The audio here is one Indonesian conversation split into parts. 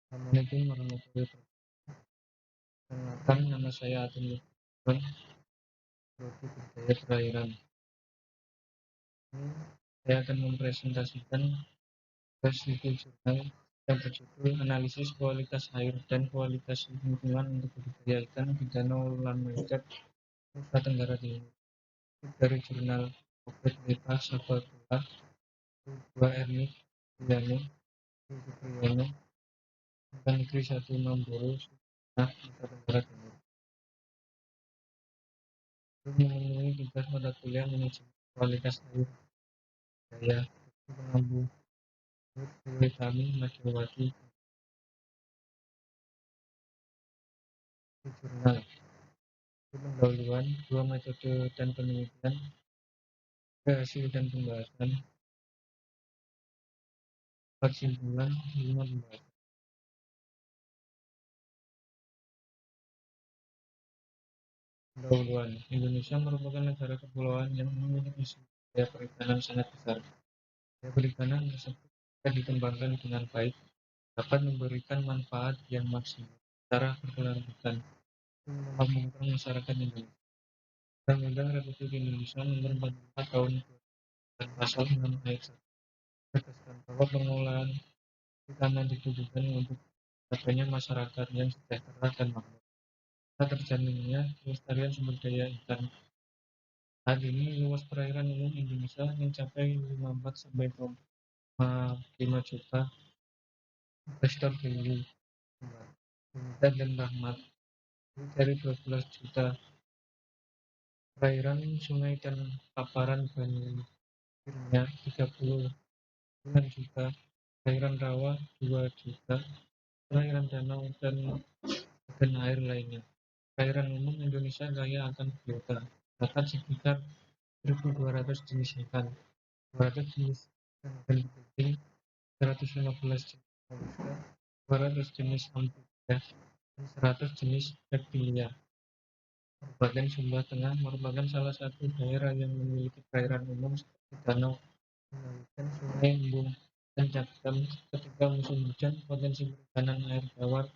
Assalamualaikum warahmatullahi wabarakatuh. Perkenalkan, nama saya Atin Lukman, Prodi Budaya Perairan. Ini saya akan mempresentasikan review jurnal yang berjudul Analisis Kualitas Air dan Kualitas Lingkungan untuk Budidaya Ikan di Danau Lamaiket, Nusa Tenggara Timur. Dari jurnal Robert Leta Sababula, 2 Ernest Priyono, Supriyono, Negeri 1 Mamboro, Nusa Tenggara Timur. Untuk memenuhi tugas mata kuliah manajemen kualitas air daya pengampu Dewi Kami Madawati di jurnal. Pendahuluan, 2 metode dan penelitian, hasil dan pembahasan, kesimpulan, 5 pembahasan. Pendahuluan, Indonesia merupakan negara kepulauan yang memiliki sumber daya perikanan sangat besar. Daya perikanan tersebut jika dikembangkan dengan baik dapat memberikan manfaat yang maksimal secara berkelanjutan memakmurkan masyarakat Indonesia. Undang-Undang Republik Indonesia Nomor 44 Tahun 2000 dan Pasal 6 Ayat 1 menegaskan bahwa pengelolaan perikanan ditujukan untuk adanya masyarakat yang sejahtera dan makmur, serta terjaminnya kelestarian sumber daya ikan. Saat ini luas perairan umum Indonesia mencapai 54,5 juta hektar bumi dan rahmat dari 12 juta perairan sungai dan paparan banjirnya 39 juta, perairan rawa 2 juta, perairan danau dan air lainnya. Perairan umum Indonesia kaya akan biota, terdapat sekitar 1.200 jenis ikan, 200 jenis ikan penting, 115 jenis moluska, 200 jenis amfibia, dan 100 jenis reptilia. Kabupaten Sumba Tengah merupakan salah satu daerah yang memiliki perairan umum seperti danau, dan sungai embung dan cakram. Ketika musim hujan, potensi perikanan air tawar,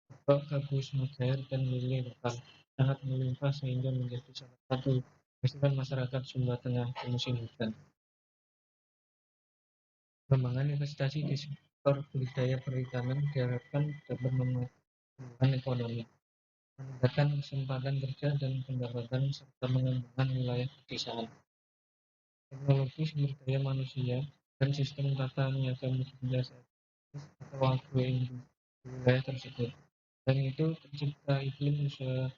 batok, gabus, mujair, dan lele lokal sangat melimpah sehingga menjadi salah satu penghasilan masyarakat Sumba Tengah di musim hujan. Pengembangan investasi di sektor budidaya perikanan diharapkan dapat mempertumbuhan ekonomi, meningkatkan kesempatan kerja dan pendapatan, serta mengembangkan wilayah pedesaan. Teknologi sumber daya manusia dan sistem tata niaga multimedia atau agroindustri di wilayah tersebut. Dan itu tercipta iklim usaha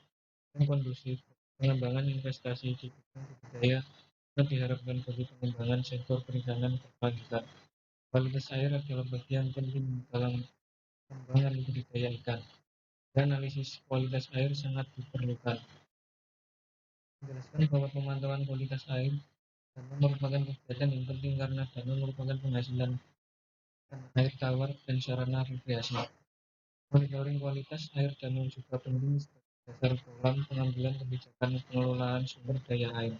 yang kondusif. Pengembangan investasi di bidang budidaya sangat diharapkan bagi pengembangan sektor perikanan berkelanjutan. Kualitas air adalah bagian penting dalam pengembangan budidaya ikan. Dan analisis kualitas air sangat diperlukan. Menjelaskan bahwa pemantauan kualitas air danau merupakan kegiatan yang penting karena danau merupakan penghasilan air tawar dan sarana rekreasi. Monitoring kualitas air danau juga penting sebagai dasar dalam pengambilan kebijakan pengelolaan sumber daya air.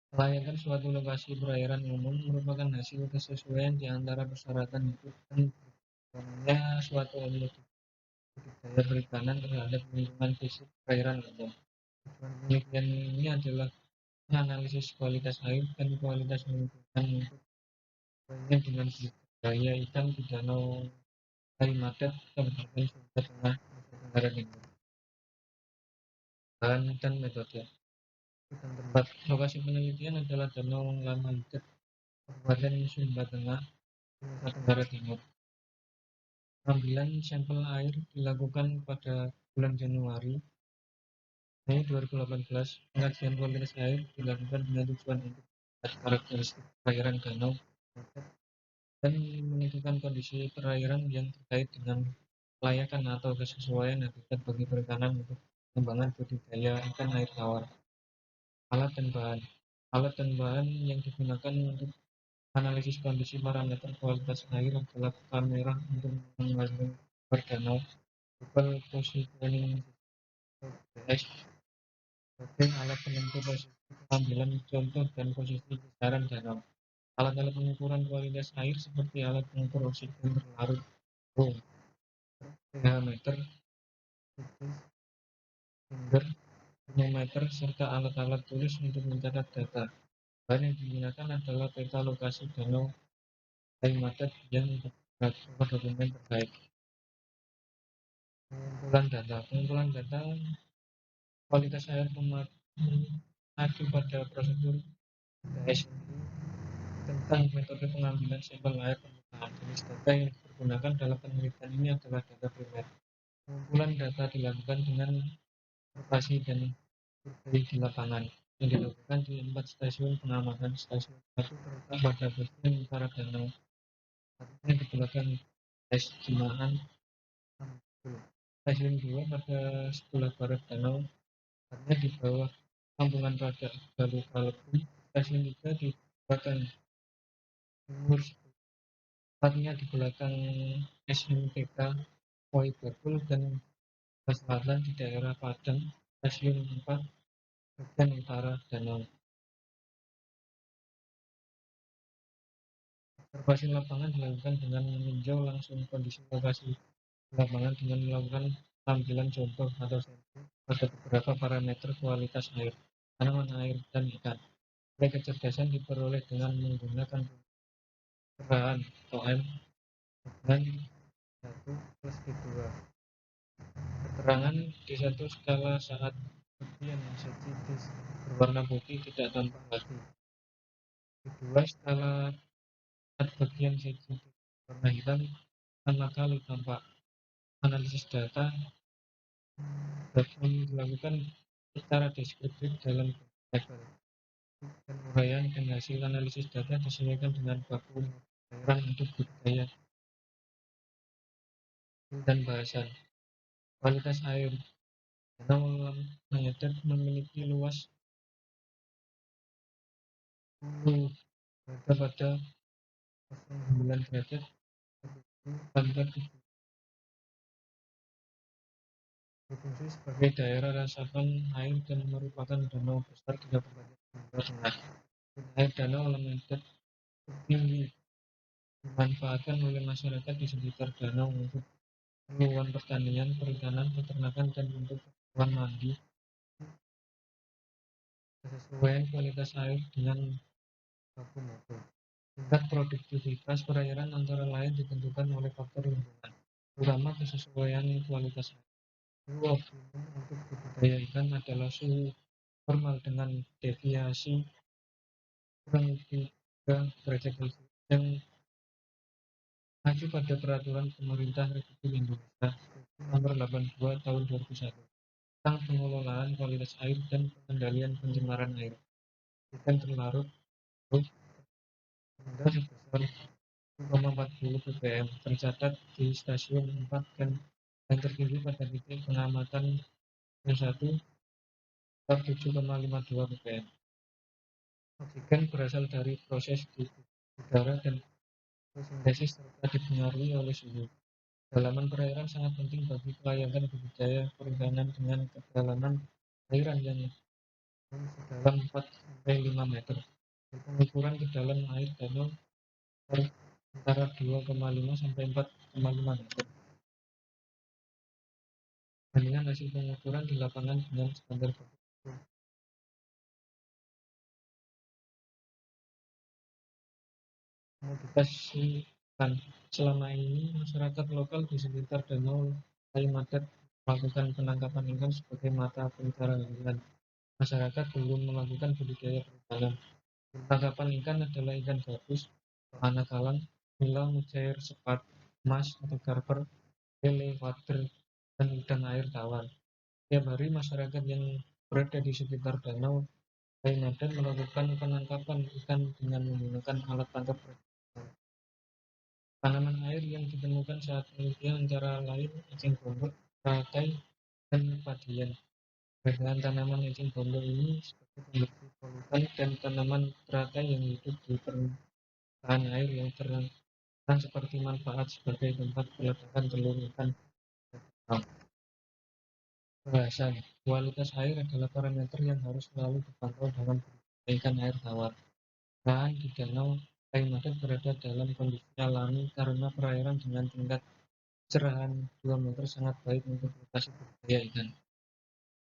Kelayakan suatu lokasi perairan umum merupakan hasil kesesuaian di antara persyaratan hidup dan berkembangnya suatu budidaya perikanan terhadap lingkungan fisik perairan umum. Tujuan penelitian ini adalah menganalisis kualitas air dan kualitas lingkungan untuk sesuainya dengan budidaya ikan di Danau Kalimatet, Kabupaten Sumba Tengah, Nusa Tenggara Timur. Bahan dan metode. Dan tempat lokasi penelitian adalah Danau Lamaiket, Kabupaten Sumba Tengah, Nusa Tenggara Timur. Pengambilan sampel air dilakukan pada bulan Januari Mei 2018. Pengajian kualitas air dilakukan dengan tujuan untuk melihat karakteristik perairan danau dan menentukan kondisi perairan yang terkait dengan kelayakan atau kesesuaian habitat bagi perikanan untuk pengembangan budidaya ikan air tawar. Alat dan bahan. Alat dan bahan yang digunakan untuk analisis kondisi parameter kualitas air adalah kamera untuk mengambil gambar danau, Google Positioning GPS sebagai alat penentu posisi pengambilan contoh dan posisi kisaran danau. Alat-alat pengukuran kualitas air seperti alat pengukur oksigen terlarut, pH meter, finger, termometer, serta alat-alat tulis untuk mencatat data. Bahan yang digunakan adalah peta lokasi danau Kalimantan yang beberapa dokumen terkait. Pengumpulan data kualitas air mengacu pada prosedur DSMI tentang metode pengambilan sampel air permukaan. Jenis data yang digunakan dalam penelitian ini adalah data primer. Pengumpulan data dilakukan dengan observasi dan survei di lapangan yang dilakukan di 4 stasiun pengamatan. Stasiun 1 terletak pada bagian utara danau, satunya di belakang Cimahan. Stasiun 2 pada sebelah barat danau, tepatnya di bawah Kampungan Raja Galuh Kalebu. Stasiun 3 di belakang timur, tepatnya di belakang SMTK Koi Bakul, dan selatan di daerah Padang. Stasiun 4 bagian utara danau. Observasi lapangan dilakukan dengan meninjau langsung kondisi lokasi lapangan dengan melakukan tampilan contoh atau sampel pada beberapa parameter kualitas air, tanaman air, dan ikan. Kecerdasan diperoleh dengan menggunakan pencerahan OM dengan 1+2. Keterangan di satu skala saat bagian sensitif berwarna putih tidak tampak lagi. Kedua skala saat bagian sensitif berwarna hitam pertama kali tampak. Analisis data dapat dilakukan secara deskriptif dalam tabel dan uraian, dan hasil analisis data disesuaikan dengan baku daerah untuk budidaya dan bahasan. Kualitas air danau Mayadad memiliki luas 10 berada pada 09 derajat Banten berfungsi sebagai daerah resapan air dan merupakan danau besar di Kabupaten Sumba Tengah. Air danau Mayadad tinggi dimanfaatkan oleh masyarakat di sekitar danau untuk keperluan pertanian, perikanan, peternakan, dan untuk keperluan mandi. Kesesuaian kualitas air dengan baku mutu. Tingkat produktivitas perairan antara lain ditentukan oleh faktor lingkungan, terutama kesesuaian kualitas air. Suhu optimum untuk budidaya ikan adalah suhu normal dengan deviasi kurang 3 derajat Celcius yang mengacu pada peraturan Pemerintah Republik Indonesia Nomor 82 Tahun 2001 tentang pengelolaan kualitas air dan pengendalian pencemaran air. Ikan terlarut rendah sebesar 1,40 ppm tercatat di stasiun 4 dan yang tertinggi pada titik pengamatan stasiun 1 sebesar 7,52 ppm. Oksigen berasal dari proses di udara dan fotosintesis serta dipengaruhi oleh suhu. Kedalaman perairan sangat penting bagi kelayakan budidaya perikanan dengan kedalaman perairan yang sedalam 4-5 meter. Pengukuran kedalam air danau antara 2,5 sampai 4,5 meter. Bandingkan hasil pengukuran di lapangan dengan standar baku. Komoditas ikan. Selama ini masyarakat lokal di sekitar danau Kalimantan melakukan penangkapan ikan sebagai mata pencaharian. Masyarakat belum melakukan budidaya perikanan. Tangkapan ikan adalah ikan gabus, anakalang, nila, mujair, sepat, emas atau karper, lele, wader, dan udang air tawar. Setiap hari masyarakat yang berada di sekitar danau Kalimantan melakukan penangkapan ikan dengan menggunakan alat tangkap tradisional. Tanaman air yang ditemukan saat penelitian antara lain eceng gondok, teratai, dan padian. Perbedaan tanaman eceng gondok ini sebagai pembersih polutan, dan tanaman teratai yang hidup di permukaan air yang terang seperti manfaat sebagai tempat pelepasan telur ikan. Bahasan. Kualitas air adalah parameter yang harus selalu dipantau dalam budidaya ikan air tawar. Bahan di danau Air Madet berada dalam kondisi alami karena perairan dengan tingkat kecerahan 2 meter sangat baik untuk lokasi budidaya ikan.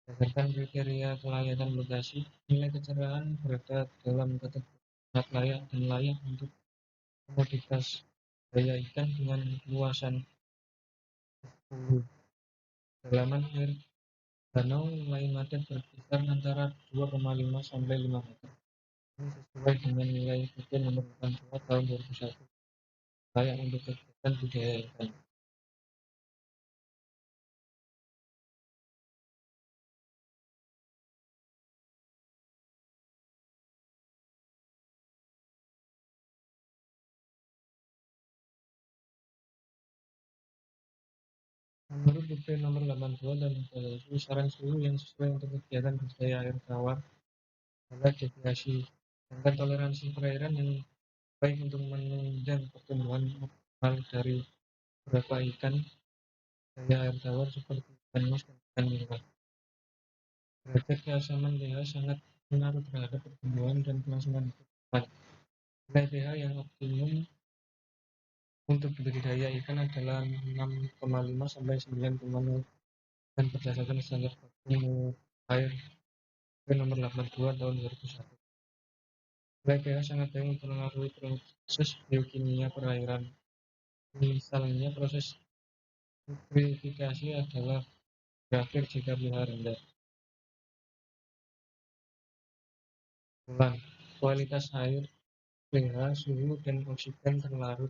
Berdasarkan kriteria kelayakan lokasi, nilai kecerahan berada dalam kategori sangat layak dan layak untuk komoditas budidaya ikan dengan luasan 10 kedalaman air danau Lai Madet berkisar antara 2,5 sampai 5 meter. Ini sesuai dengan nilai PP nomor 82 tahun 2001 layak untuk kegiatan budidaya ikan. Menurut PP nomor 82 dan 2001, saran suhu yang sesuai untuk kegiatan budidaya air tawar adalah deviasi, sedangkan toleransi perairan yang baik untuk menunjang pertumbuhan optimal dari beberapa ikan budidaya air tawar seperti ikan mas dan ikan nila. Derajat keasaman pH sangat pengaruh terhadap pertumbuhan dan kelangsungan hidup. Nilai pH yang optimum untuk budidaya ikan adalah 6,5 sampai 9,0 dan berdasarkan standar baku air nomor 82 tahun 2001. Nilai pH sangat baik mempengaruhi proses biokimia perairan. Misalnya, proses nitrifikasi adalah berakhir jika pH rendah. Ulang, kualitas air, pH, suhu, dan oksigen terlarut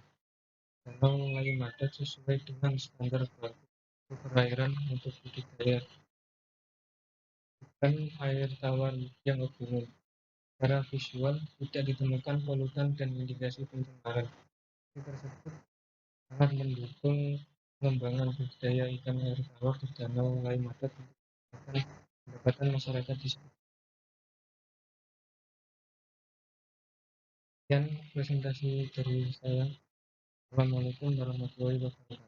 danau Lai Madet sesuai dengan standar baku perairan untuk budidaya ikan air tawar yang optimum. Secara visual, tidak ditemukan polutan dan indikasi pencemaran. Bukti tersebut sangat mendukung pengembangan budidaya ikan air tawar di danau Lai Madet untuk pendapatan masyarakat di sekitar. Sekian presentasi dari saya. Assalamualaikum warahmatullahi wabarakatuh.